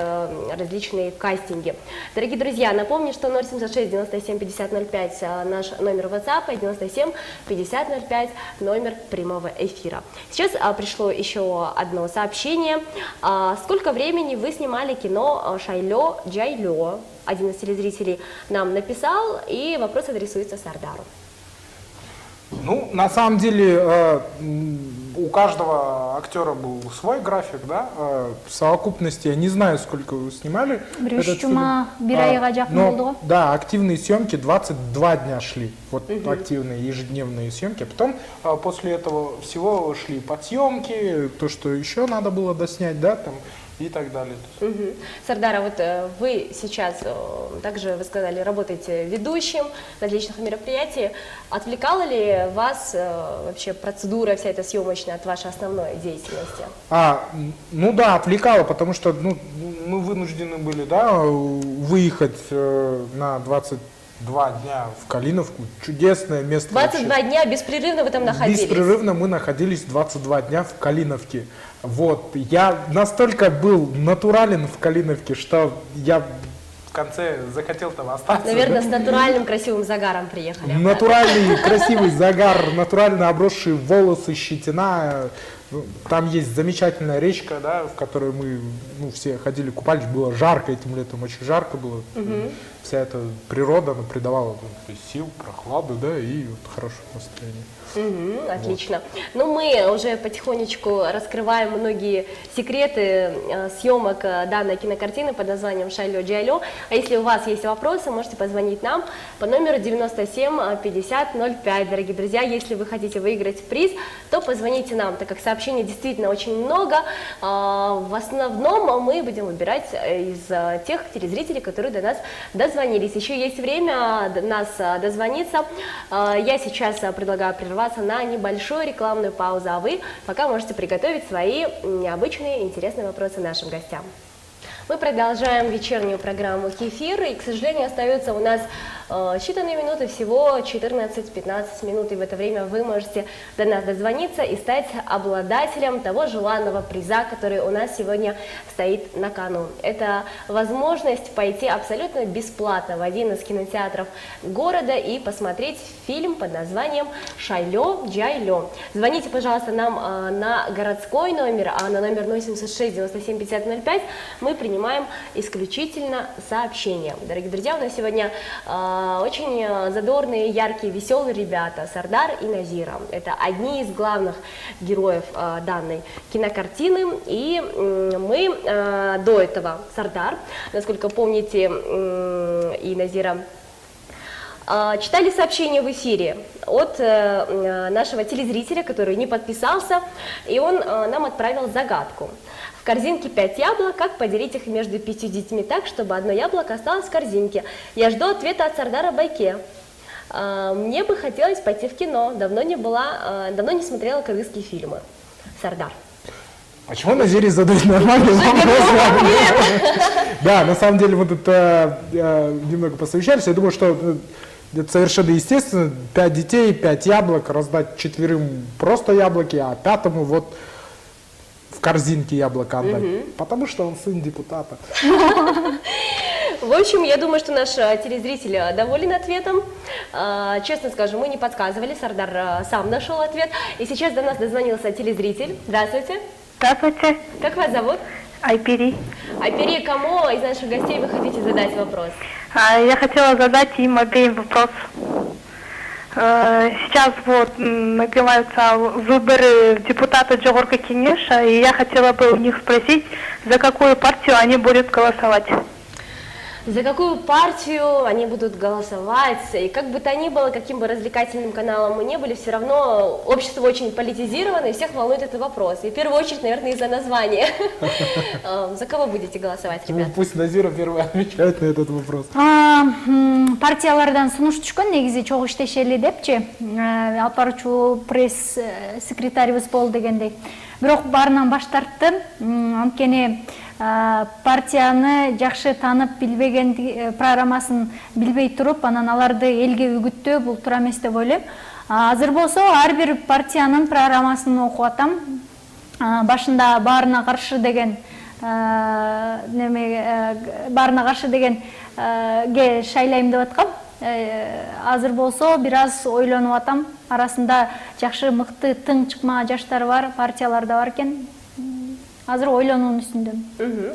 различные кастинги. Дорогие друзья, напомню, что 076 97 50 05 наш номер WhatsApp, 97 50 05 номер прямого эфира. Сейчас пришло еще одно сообщение. Сколько времени вы снимали кино «Шайло Джайло»? Один из телезрителей нам написал, и вопрос адресуется Сардару. Ну, на самом деле, у каждого актера был свой график, да, в совокупности, я не знаю, сколько вы снимали этот фильм, но, да, активные съемки 22 дня шли, вот активные ежедневные съемки, потом после этого всего шли подсъемки, то, что еще надо было доснять, да, там, и так далее. Сардара, вот вы сейчас, также вы сказали, работаете ведущим на различных мероприятиях. Отвлекала ли вас вообще процедура вся эта съемочная от вашей основной деятельности? Ну да, отвлекала, потому что мы вынуждены были, да, выехать на 22 дня в Калиновку. Чудесное место. 22 вообще. Дня беспрерывно вы там находились? Беспрерывно мы находились 22 дня в Калиновке. Вот, я настолько был натурален в Калиновке, что я в конце захотел там остаться. Наверное, с натуральным красивым загаром приехали. Натуральный красивый загар, натурально обросшие волосы, щетина. Там есть замечательная речка, да, в которой мы все ходили купались. Было жарко этим летом, очень жарко было. Вся эта природа придавала сил, прохладу, да, и вот хорошее настроение. Отлично. Ну, мы уже потихонечку раскрываем многие секреты съемок данной кинокартины под названием «Шайло Джайло». А если у вас есть вопросы, можете позвонить нам по номеру 97 50 05. Дорогие друзья, если вы хотите выиграть приз, то позвоните нам, так как сообщений действительно очень много. В основном мы будем выбирать из тех телезрителей, которые до нас дозвонились. Еще есть время нас дозвониться. Я сейчас предлагаю прерваться на небольшую рекламную паузу, а вы пока можете приготовить свои необычные интересные вопросы нашим гостям. Мы продолжаем вечернюю программу «Кефир», и, к сожалению, остается у нас считанные минуты, всего 14-15 минут, и в это время вы можете до нас дозвониться и стать обладателем того желанного приза, который у нас сегодня стоит на кону. Это возможность пойти абсолютно бесплатно в один из кинотеатров города и посмотреть фильм под названием «Шайло Джайло». Звоните, пожалуйста, нам на городской номер, а на номер 076 97 50 05 мы принимаем исключительно сообщения. Дорогие друзья, у нас сегодня очень задорные, яркие, веселые ребята Сардар и Назира. Это одни из главных героев данной кинокартины. И мы до этого, Сардар, насколько помните, и Назира, Читали сообщение в эфире от нашего телезрителя, который не подписался, и он нам отправил загадку. В корзинке 5 яблок, как поделить их между 5 детьми так, чтобы одно яблоко осталось в корзинке? Я жду ответа от Сардара Байке. Мне бы хотелось пойти в кино, давно не смотрела кыргызские фильмы. Сардар. Почему Назире задают нормальный вопрос? Да, на самом деле мы тут немного посовещались. Я думаю, что это совершенно естественно. 5 детей, 5 яблок, раздать 4 просто яблоки, а 5-му вот в корзинке яблоко отдать. Потому что он сын депутата. В общем, я думаю, что наш телезритель доволен ответом. Честно скажу, мы не подсказывали, Сардар сам нашел ответ. И сейчас до нас дозвонился телезритель. Здравствуйте. Здравствуйте. Как вас зовут? Айпери. Айпери, кому из наших гостей вы хотите задать вопрос? Я хотела задать им обеим вопрос. Сейчас вот нагреваются выборы депутата Джогорка Кенеша, и я хотела бы у них спросить, за какую партию они будут голосовать. За какую партию они будут голосовать, и как бы то ни было, каким бы развлекательным каналом мы не были, все равно общество очень политизировано, и всех волнует этот вопрос. И в первую очередь, наверное, из-за названия. За кого будете голосовать, ребят? Пусть Назира первый отвечает на этот вопрос. Партиялардан сунуш түшкөн негизи чогуу иштешели депчи, алып баруучу пресс секретарыбыз болду дегендей. Бирок баарынан баш тарттым, анткени партияны жакшы таанып билбеген программасын билбей туруп, анан аларды элге үгүттөө бул туура эмес деп ойлойм. Азыр болсо ар бир партиянын программасын окуп атам. Башында баарына каршы деген баарына каршы дегенге шайлайм деп аткам. Азыр болсо бир аз ойлонуп атам. Арасында жакшы мыкты тың чыкма жаштар бар, партиялар да бар экен. Азыр ойлонуунун үстүндөм.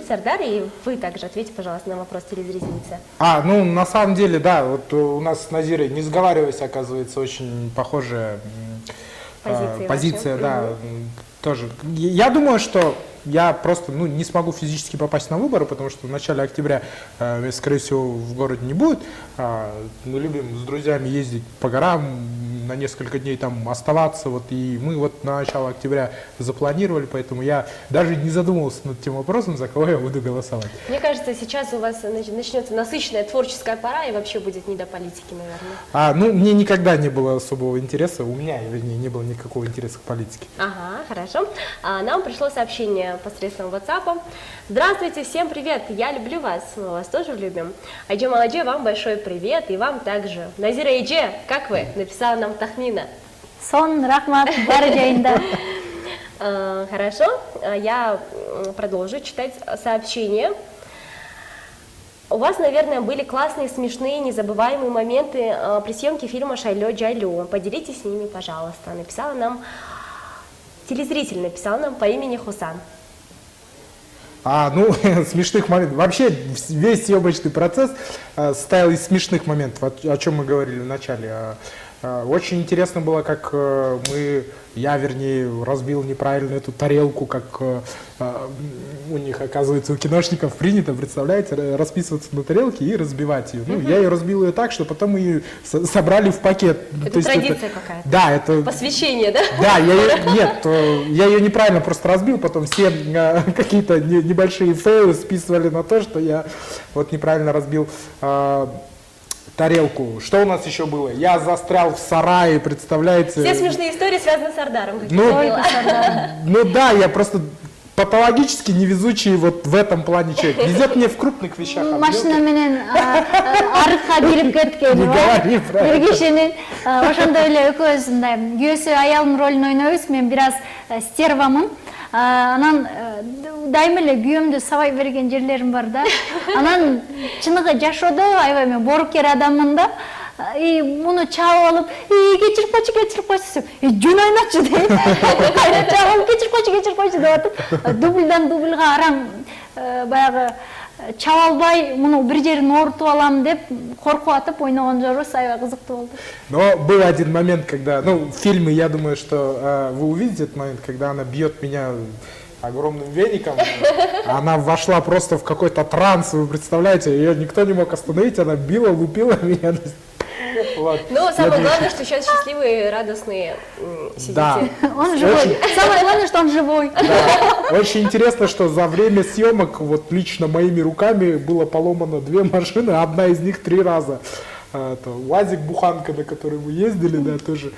Сардар, и вы также ответьте, пожалуйста, на вопрос телезрительницы. Ну, на самом деле, да, вот у нас с Назирой, не сговариваясь, оказывается, очень похожая позиция, да, тоже. Я думаю, что я просто не смогу физически попасть на выборы, потому что в начале октября, скорее всего, в городе не будет. Мы любим с друзьями ездить по горам, на несколько дней там оставаться, и мы вот на начало октября запланировали, поэтому я даже не задумывался над тем вопросом, за кого я буду голосовать. Мне кажется, сейчас у вас начнется насыщенная творческая пора, и вообще будет не до политики, наверное. Мне никогда не было особого интереса, у меня, вернее, не было никакого интереса к политике. Ага, хорошо. Нам пришло сообщение посредством WhatsApp. Здравствуйте, всем привет, я люблю вас, мы вас тоже любим. Айдже Маладже, вам большой привет, и вам также. Назира Айдже, как вы? Написала нам Тахмина. Сон, рахмат, бары жайында. Хорошо, я продолжу читать сообщение. У вас, наверное, были классные, смешные, незабываемые моменты при съемке фильма «Шайло Джайло». Поделитесь с ними, пожалуйста. Написала нам телезритель, написал нам по имени Хусан. Смешных моментов. Вообще весь съемочный процесс состоял из смешных моментов, о чем мы говорили в начале. Очень интересно было, как я, разбил неправильно эту тарелку, как у них, оказывается, у киношников принято, представляете, расписываться на тарелке и разбивать ее. Я ее разбил так, что потом ее собрали в пакет. Это традиция какая-то? Да, это... Посвящение, да? Да, я ее неправильно просто разбил, потом все какие-то небольшие фейлы списывали на то, что я неправильно разбил тарелку. Что у нас еще было? Я застрял в сарае, представляете? Все смешные истории связаны с Сардаром. Да, я просто патологически невезучий в этом плане человек. Везет мне в крупных вещах. Машина менен арыкка бирип кеткен. Не говори про это. Бир кишинин ошондой эле экөөбүз мындай күйөөсү аялдын ролун ойнойбуз. Мен бир аз стервамын. Анан дайыма эле күйөөмдү сабай берген жерлерим бар да. Анан чыныгы жашоодо аябай мен боорукер адаммын да. Муну чабып алып, кечирип койчу, жөн ойночу дейт. Кайра чабып, кечирип койчу деп атып, дубльдан дубльга арам баягы чаба албай, муну бир жерин оорутуп алам деп коркуп атып ойногон жорубуз, аябай кызыктуу болду. Но был один момент, когда, в фильме, я думаю, что вы увидите этот момент, когда она бьет меня огромным веником, она вошла просто в какой-то транс, вы представляете, ее никто не мог остановить, она била, лупила меня. Но самое главное, что сейчас счастливые, радостные сидите. Да. Он живой. Самое главное, что он живой. Очень интересно, что за время съемок вот лично моими руками было поломано 2 машины, одна из них 3 раза. Это УАЗик-буханка, на которой мы ездили, да, тоже.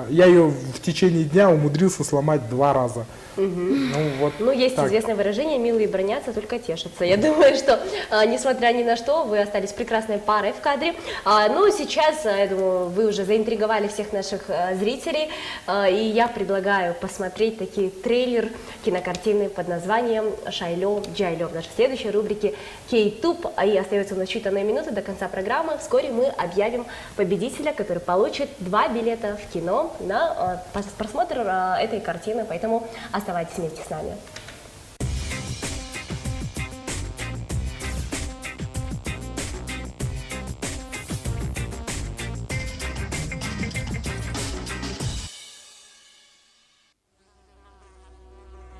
Я ее в течение дня умудрился сломать 2 раза. Ну, есть известное выражение: милые бронятся, только тешатся. Я думаю, что, несмотря ни на что, вы остались прекрасной парой в кадре. Ну, сейчас, я думаю, вы уже заинтриговали всех наших зрителей, и я предлагаю посмотреть такой трейлер кинокартины под названием «Шайло Джайло» в нашей следующей рубрике «Кей-Туп». И остается на считанные минуты до конца программы. Вскоре мы объявим победителя, который получит 2 билета в кино на просмотр этой картины, поэтому оставайтесь вместе с нами.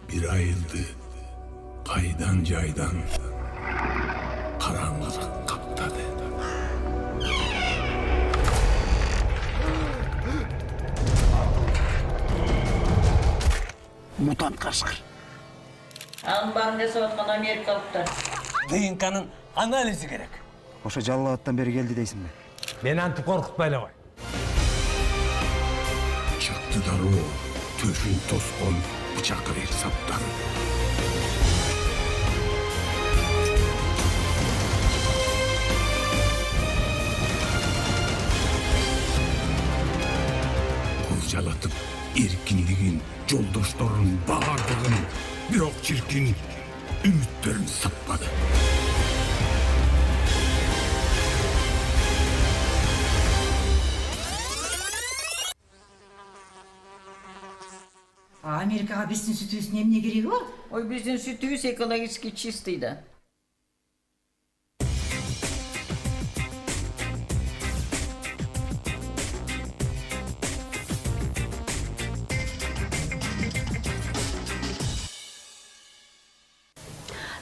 Bir ayıldı, kaydan caydan, karanlık kaptadı. Mutant kaşkır. Анбан жасап жатқан америкалықтар. ДНК'нын анализи керек. Ошо жалалаттан бери келди дейсиңби? Мени антип коркутпайлы кой. Çıktı darı, töşün toskon, bıçak bir saptan. Kurcalatıp erkinliğin, yoldaşların bağırdığın, bir ok çirkin ümitlerin sapmadı. Америкаға биздин сүтүбүздүн эмне кереги бар? Ой, биздин сүтүбүз экологически чистый да.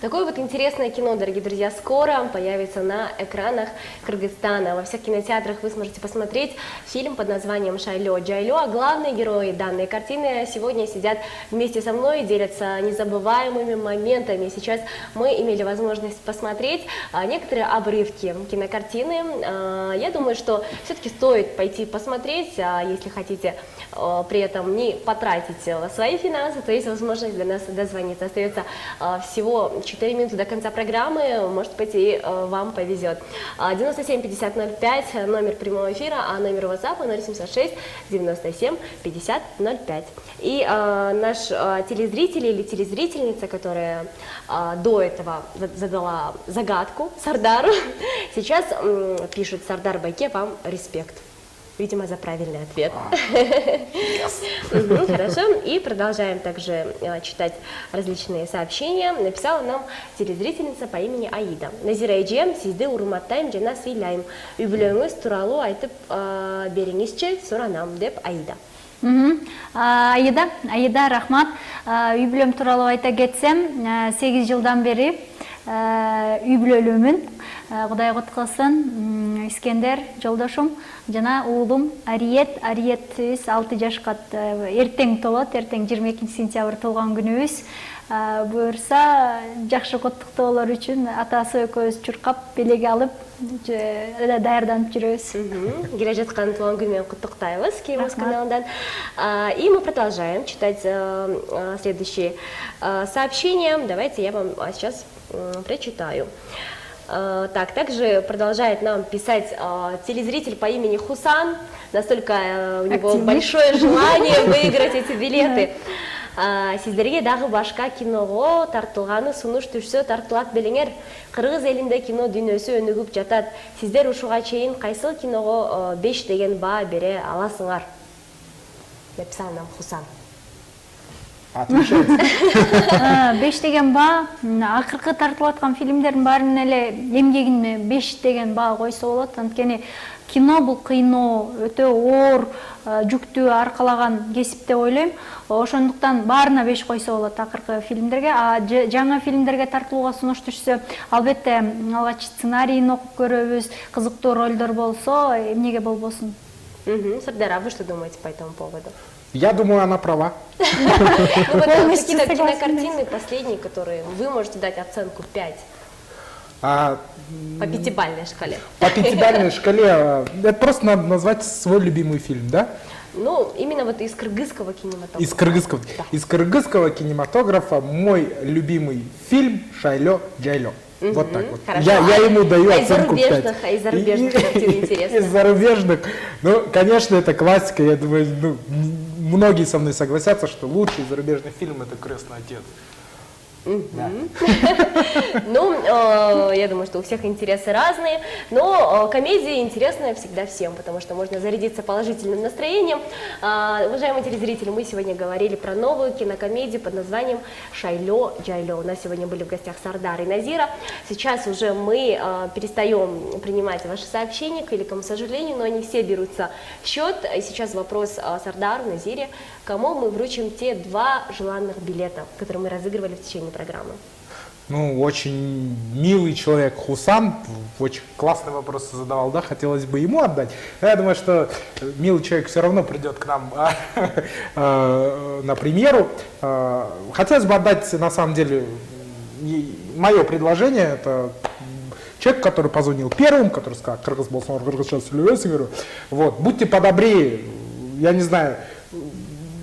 Такое вот интересное кино, дорогие друзья, скоро появится на экранах Кыргызстана. Во всех кинотеатрах вы сможете посмотреть фильм под названием «Шайло Джайло». А главные герои данной картины сегодня сидят вместе со мной и делятся незабываемыми моментами. Сейчас мы имели возможность посмотреть некоторые обрывки кинокартины. Я думаю, что все-таки стоит пойти посмотреть, если хотите при этом не потратить свои финансы, то есть возможность для нас дозвониться. Остается всего 4 минуты до конца программы, может быть, и вам повезет. 97 50 05, номер прямого эфира, а номер WhatsApp 0706 97 50 05. И наш телезритель или телезрительница, которая до этого задала загадку Сардару, сейчас пишет: Сардар Байке, вам респект. Видимо, за правильный ответ. Хорошо. И продолжаем также читать различные сообщения. Написала нам телезрительница по имени Аида. Назирайджем, сизды урматтайм, жана сыйлайм. Үбілөңіз туралу айтып беріңізші сұранам, деп Аида. Аида, рахмат. Үй-бүлөм тууралуу айта кетсем, 8 жылдан бери үй бүлөлүүмүн. Кудай куткылсын, Искендер жолдошум жана уулум Ариет 6 жашка эртең толот, эртең 22 сентябрь толгон күнүбүз. Буюрса жакшы коттуктоолор үчүн атасы экөөбүз чуркап, белеге алып даярданып жүрөбүз. Келе жаткан туган күн менен куттуктайбыз Кеймус каналынан. И мы продолжаем читать следующие сообщения. Давайте я вам сейчас прочитаю. Так, также продолжает нам писать телезритель по имени Хусан. Настолько у него большое желание выиграть эти билеты. Сиздерге дагы башка киного тартылганы сунуш түшсө тартылат белеңер. Кыргыз элинде кино дүйнөсү өнүгүп жатат. Сиздер ушуга чейин кайсыл киного 5 деген баа бере аласыңар? Написал нам Хусан. 5 деген баа, акыркы тартылып аткан фильмдердин баарынын эле эмгегине 5 деген баа койсо болот. Анткени кино бул кыйноо, өтө оор, жүктүү аркалаган кесип деп ойлойм. Ошондуктан баарына 5 койсо болот акыркы фильмдерге. А жаңа фильмдерге тартылууга сунуш түшсө, албетте алгач сценарийин окуп көрөбүз, кызыктуу ролдор болсо, эмнеге болбосун. Сардар, а вы что думаете по этому поводу? Я думаю, она права. Какие-то кинокартины последние, которые вы можете дать оценку 5? По пятибалльной шкале. По пятибалльной шкале, это просто надо назвать свой любимый фильм, да? Ну, именно вот из кыргызского кинематографа. Из кыргызского кинематографа мой любимый фильм «Шайло Джайло». Вот так вот. Я ему даю оценку 5. А из зарубежных картин интересно? Из зарубежных, ну, конечно, это классика. Я думаю, ну, многие со мной согласятся, что лучший зарубежный фильм — это «Крестный отец». Да. Ну, я думаю, что у всех интересы разные, но комедия интересная всегда всем, потому что можно зарядиться положительным настроением. Уважаемые телезрители, мы сегодня говорили про новую кинокомедию под названием «Шайло Джайло». У нас сегодня были в гостях Сардар и Назира. Сейчас уже мы перестаем принимать ваши сообщения, к великому сожалению, но они все берутся в счет. И сейчас вопрос Сардару, Назире: кому мы вручим те 2 желанных билета, которые мы разыгрывали в течение программы? Ну, очень милый человек Хусан, очень классный вопрос задавал, да, хотелось бы ему отдать. Но я думаю, что милый человек все равно придет к нам на премьеру. Хотелось бы отдать, на самом деле, мое предложение, это человек, который позвонил первым, который сказал: «Кыргыз болсоң, кыргызча сүйлөбөсүңөр». Вот, будьте подобрее, я не знаю,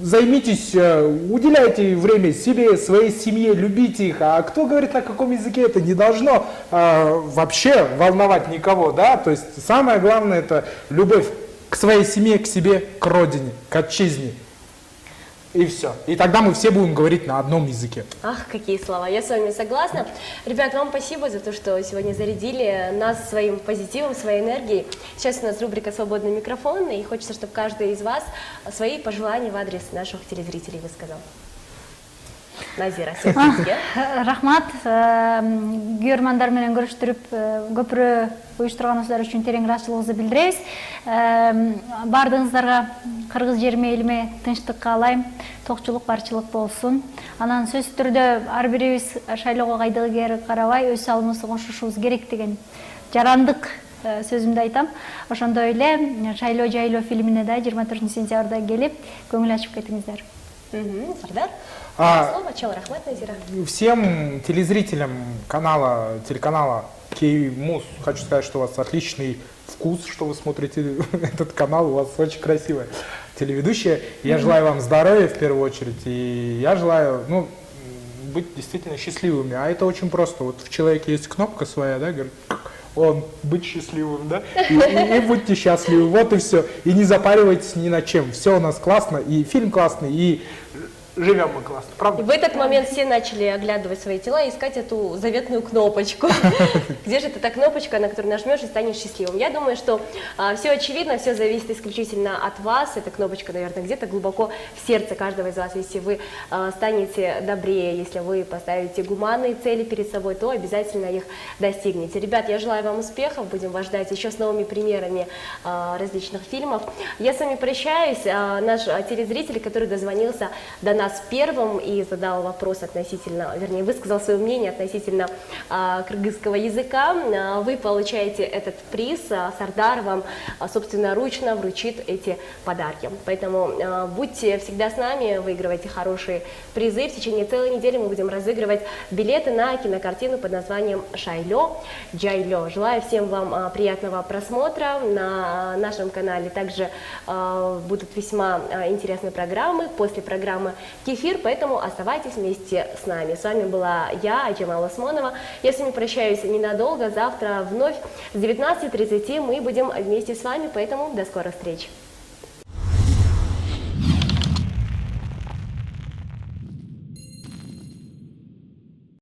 займитесь, уделяйте время себе, своей семье, любите их. А кто говорит на каком языке, это не должно вообще волновать никого, да? То есть самое главное — это любовь к своей семье, к себе, к родине, к отчизне. И все. И тогда мы все будем говорить на одном языке. Ах, какие слова. Я с вами согласна. Ребят, вам спасибо за то, что сегодня зарядили нас своим позитивом, своей энергией. Сейчас у нас рубрика «Свободный микрофон», и хочется, чтобы каждый из вас свои пожелания в адрес наших телезрителей высказал. Назира, сізге. Рахмат, көрермандар менен көрүштүрүп көпүрө уюштурганыңыздар үчүн терең ыраазычылыгыбызды билдиребиз. Бардыгыңыздарга, кыргыз жериме, элиме тынчтык каалайм, токчулук, барчылык болсун. Анан сөзсүз түрдө ар бирибиз шайлоого кайдыгы карабай өз салымыбызды кошушубуз керек деген жарандык сөзүмдү айтам. Ошондой эле «Шайло Жайло» фильмине да 24 сентябрда келип көңүл ачып кетиңиздер. Сардар? Всем телезрителям телеканала Киевмуз хочу сказать, что у вас отличный вкус, что вы смотрите этот канал, у вас очень красивая телеведущая. Я желаю вам здоровья в первую очередь, и я желаю, ну, быть действительно счастливыми. А это очень просто. Вот в человеке есть кнопка своя, да, говорит, он быть счастливым, да, и будьте счастливы, вот и все. И не запаривайтесь ни над чем. Все у нас классно, и фильм классный, и живем мы классно, правда? И в этот момент все начали оглядывать свои тела и искать эту заветную кнопочку. Где же эта кнопочка, на которую нажмешь и станешь счастливым? Я думаю, что все очевидно, все зависит исключительно от вас. Эта кнопочка, наверное, где-то глубоко в сердце каждого из вас. Если вы станете добрее, если вы поставите гуманные цели перед собой, то обязательно их достигнете. Ребят, я желаю вам успехов, будем вас ждать еще с новыми премьерами различных фильмов. Я с вами прощаюсь. Наш телезритель, который дозвонился до нас первым и задал вопрос относительно, вернее, высказал свое мнение относительно кыргызского языка, вы получаете этот приз. Сардар вам собственноручно вручит эти подарки. Поэтому будьте всегда с нами, выигрывайте хорошие призы. В течение целой недели мы будем разыгрывать билеты на кинокартину под названием «Шайло Джайло». Желаю всем вам приятного просмотра. На нашем канале также будут весьма интересные программы. После программы «Кефир», поэтому оставайтесь вместе с нами. С вами была я, Аджамал Осмонова. Я с вами прощаюсь ненадолго. Завтра вновь с 19:30 мы будем вместе с вами, поэтому до скорых встреч.